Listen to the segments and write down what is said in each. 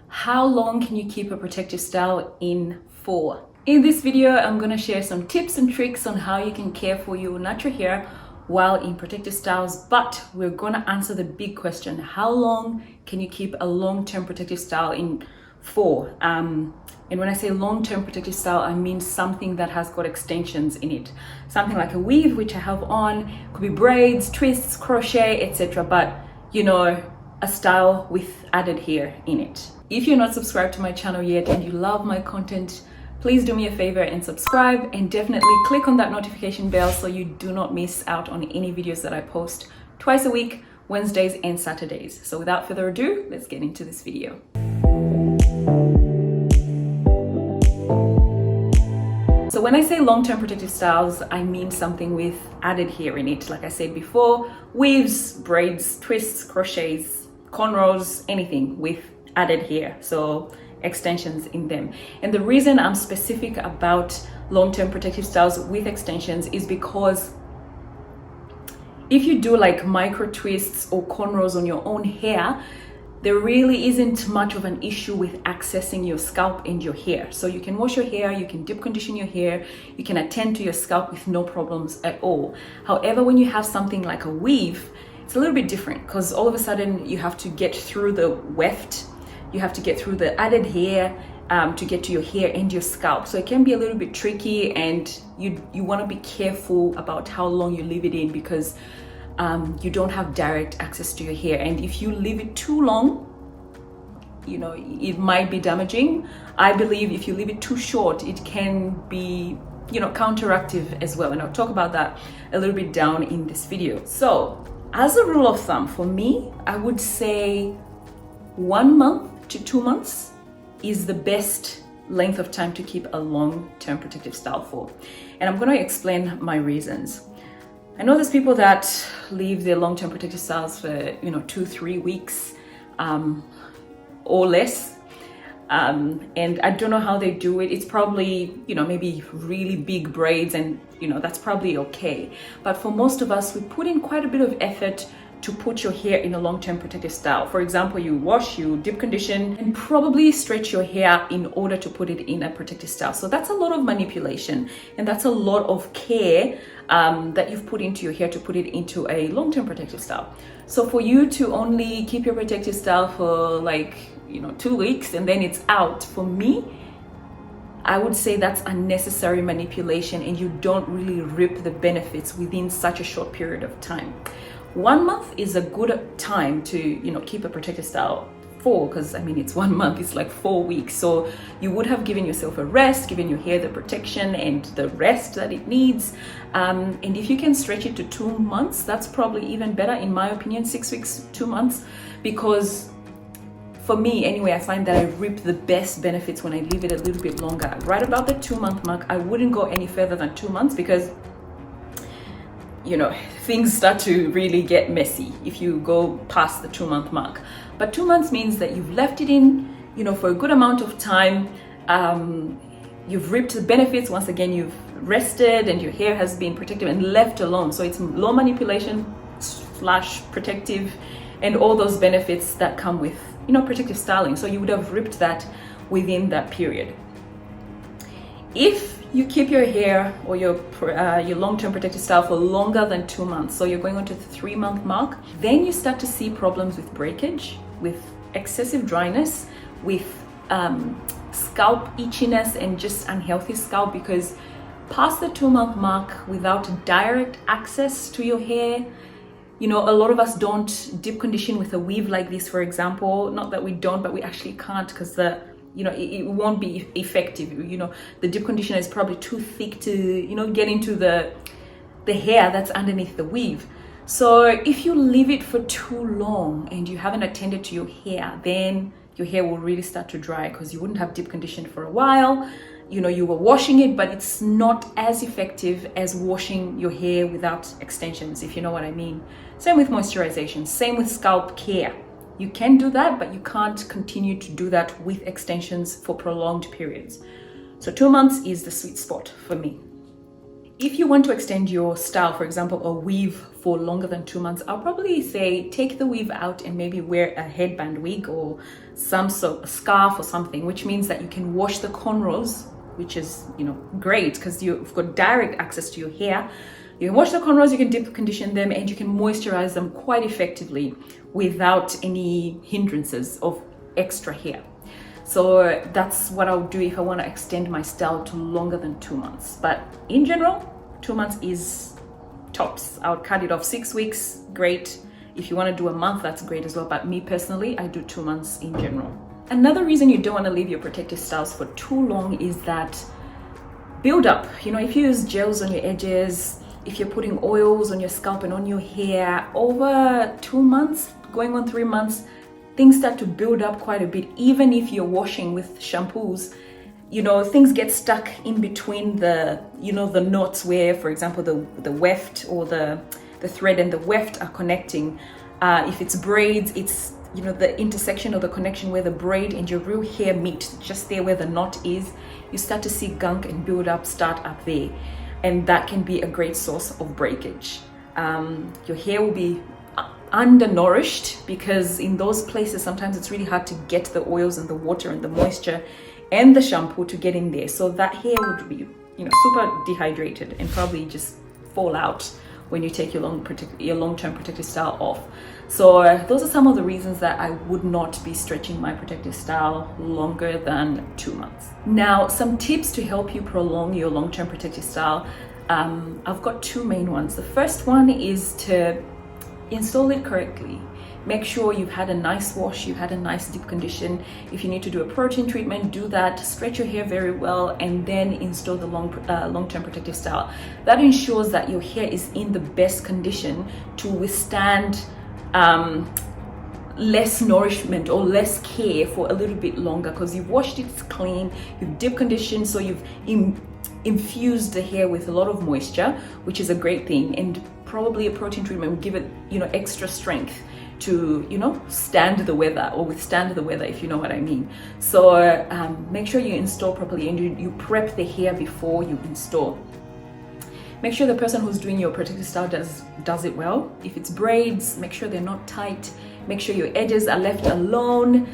How long can you keep a protective style in for? In this video, I'm going to share some tips and tricks on how you can care for your natural hair while in protective styles, but we're going to answer the big question: how long can you keep a long-term protective style in for? And when I say long-term protective style, I mean something that has got extensions in it. Something like a weave, which I have on, could be braids, twists, crochet, etc. But you know, a style with added hair in it. If you're not subscribed to my channel yet and you love my content, please do me a favor and subscribe, and definitely click on that notification bell so you do not miss out on any videos that I post twice a week, Wednesdays and Saturdays. So without further ado, let's get into this video. So when I say long-term protective styles, I mean something with added hair in it. Like I said before, weaves, braids, twists, crochets, cornrows, anything with added hair. So extensions in them. And the reason I'm specific about long-term protective styles with extensions is because if you do like micro twists or cornrows on your own hair, there really isn't much of an issue with accessing your scalp and your hair. So you can wash your hair, you can deep condition your hair, you can attend to your scalp with no problems at all. However, when you have something like a weave, it's a little bit different because all of a sudden you have to get through the weft, you have to get through the added hair to get to your hair and your scalp. So it can be a little bit tricky, and you want to be careful about how long you leave it in, because you don't have direct access to your hair, and if you leave it too long, you know, it might be damaging. I believe if you leave it too short, it can be, you know, counteractive as well, and I'll talk about that a little bit down in this video. So as a rule of thumb, for me, I would say 1 month to 2 months is the best length of time to keep a long-term protective style for, and I'm going to explain my reasons. I know there's people that leave their long-term protective styles for, you know, 2-3 weeks or less. And I don't know how they do it. It's probably, you know, maybe really big braids, and, you know, that's probably okay. But for most of us, we put in quite a bit of effort to put your hair in a long-term protective style. For example, you wash, you deep condition, and probably stretch your hair in order to put it in a protective style. So that's a lot of manipulation, and that's a lot of care that you've put into your hair to put it into a long-term protective style. So for you to only keep your protective style for like, you know, 2 weeks and then it's out, for me, I would say that's unnecessary manipulation, and you don't really reap the benefits within such a short period of time. 1 month is a good time to, you know, keep a protective style for, because I mean, it's 1 month, it's like 4 weeks. So you would have given yourself a rest, given your hair the protection and the rest that it needs. And if you can stretch it to 2 months, that's probably even better, in my opinion. 6 weeks, 2 months, because for me anyway, I find that I reap the best benefits when I leave it a little bit longer. Right about the 2-month mark, I wouldn't go any further than 2 months, because, you know, things start to really get messy if you go past the 2-month mark. But 2 months means that you've left it in, you know, for a good amount of time. You've reaped the benefits. Once again, you've rested and your hair has been protected and left alone. So it's low manipulation / protective, and all those benefits that come with, you know, protective styling. So you would have reaped that within that period. If you keep your hair or your long-term protective style for longer than 2 months, so you're going on to the 3-month mark, then you start to see problems with breakage, with excessive dryness, with scalp itchiness, and just unhealthy scalp, because past the 2-month mark, without direct access to your hair, you know, a lot of us don't deep condition with a weave like this, for example. Not that we don't, but we actually can't, because you know, it won't be effective. You know, the deep conditioner is probably too thick to, you know, get into the hair that's underneath the weave. So if you leave it for too long and you haven't attended to your hair, then your hair will really start to dry, because you wouldn't have deep conditioned for a while. You know, you were washing it, but it's not as effective as washing your hair without extensions, if you know what I mean. Same with moisturization, same with scalp care. You can do that, but you can't continue to do that with extensions for prolonged periods. So 2 months is the sweet spot for me. If you want to extend your style, for example, a weave for longer than 2 months, I'll probably say take the weave out and maybe wear a headband wig or some sort of scarf or something, which means that you can wash the cornrows, which is, great because you've got direct access to your hair. You can wash the cornrows, you can deep condition them, and you can moisturize them quite effectively without any hindrances of extra hair. So that's what I'll do if I want to extend my style to longer than 2 months. But in general, 2 months is tops. I would cut it off 6 weeks, great. If you want to do a month, that's great as well. But me personally, I do 2 months in general. Another reason you don't want to leave your protective styles for too long is that build up. If you use gels on your edges, if you're putting oils on your scalp and on your hair, over 2 months, going on 3 months, things start to build up quite a bit. Even if you're washing with shampoos, things get stuck in between the knots where, for example, the weft or the thread and the weft are connecting. If it's braids, it's the intersection or the connection where the braid and your real hair meet, just there where the knot is. You start to see gunk and build up start up there, and that can be a great source of breakage. Your hair will be undernourished because in those places sometimes it's really hard to get the oils and the water and the moisture and the shampoo to get in there, so that hair would be super dehydrated and probably just fall out when you take your long-term protective style off. So those are some of the reasons that I would not be stretching my protective style longer than 2 months. Now, some tips to help you prolong your long-term protective style. I've got 2 main ones. The first one is to install it correctly. Make sure you've had a nice wash, you've had a nice deep condition. If you need to do a protein treatment, do that. Stretch your hair very well and then install the long-term protective style. That ensures that your hair is in the best condition to withstand less nourishment or less care for a little bit longer, because you've washed it, it's clean, you've deep conditioned, so you've infused the hair with a lot of moisture, which is a great thing. And probably a protein treatment will give it extra strength to stand the weather or withstand the weather, if you know what I mean. So make sure you install properly and you prep the hair before you install. Make sure the person who's doing your protective style does it well. If it's braids, make sure they're not tight. Make sure your edges are left alone.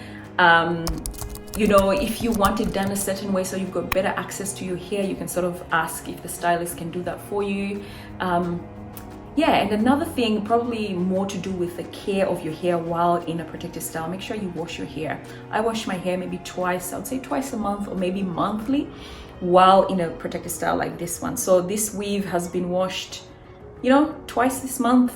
If you want it done a certain way so you've got better access to your hair, you can sort of ask if the stylist can do that for you. And another thing, probably more to do with the care of your hair while in a protective style, make sure you wash your hair. I wash my hair maybe twice, I would say twice a month or maybe monthly while in a protective style like this one. So this weave has been washed, twice this month.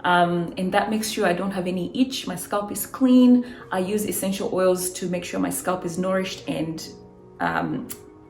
And that makes sure I don't have any itch. My scalp is clean. I use essential oils to make sure my scalp is nourished, and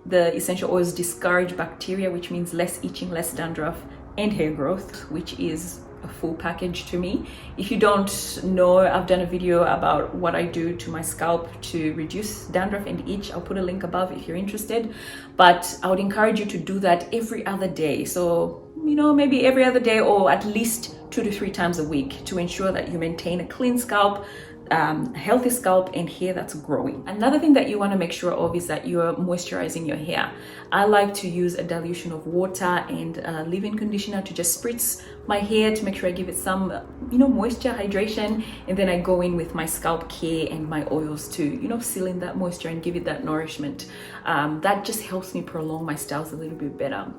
the essential oils discourage bacteria, which means less itching, less dandruff, and hair growth, which is a full package to me. If you don't know, I've done a video about what I do to my scalp to reduce dandruff and itch. I'll put a link above if you're interested, but I would encourage you to do that every other day. So, maybe every other day or at least 2 to 3 times a week to ensure that you maintain a clean scalp, a healthy scalp and hair that's growing. Another thing that you want to make sure of is that you're moisturizing your hair. I like to use a dilution of water and a leave-in conditioner to just spritz my hair to make sure I give it some, moisture, hydration, and then I go in with my scalp care and my oils to, seal in that moisture and give it that nourishment. That just helps me prolong my styles a little bit better.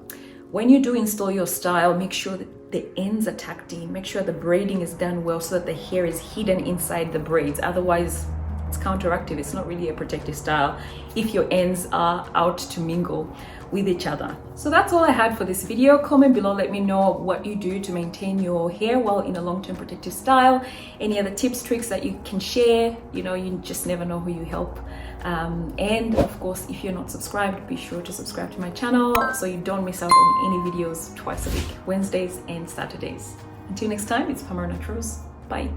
When you do install your style, make sure that the ends are tucked in. Make sure the braiding is done well so that the hair is hidden inside the braids. Otherwise, it's counteractive. It's not really a protective style if your ends are out to mingle with each other. So that's all I had for this video. Comment below, let me know what you do to maintain your hair while in a long-term protective style. Any other tips, tricks that you can share. You just never know who you help. And of course, if you're not subscribed, be sure to subscribe to my channel so you don't miss out on any videos twice a week, Wednesdays and Saturdays. Until next time, it's Pamela Naturals. Bye.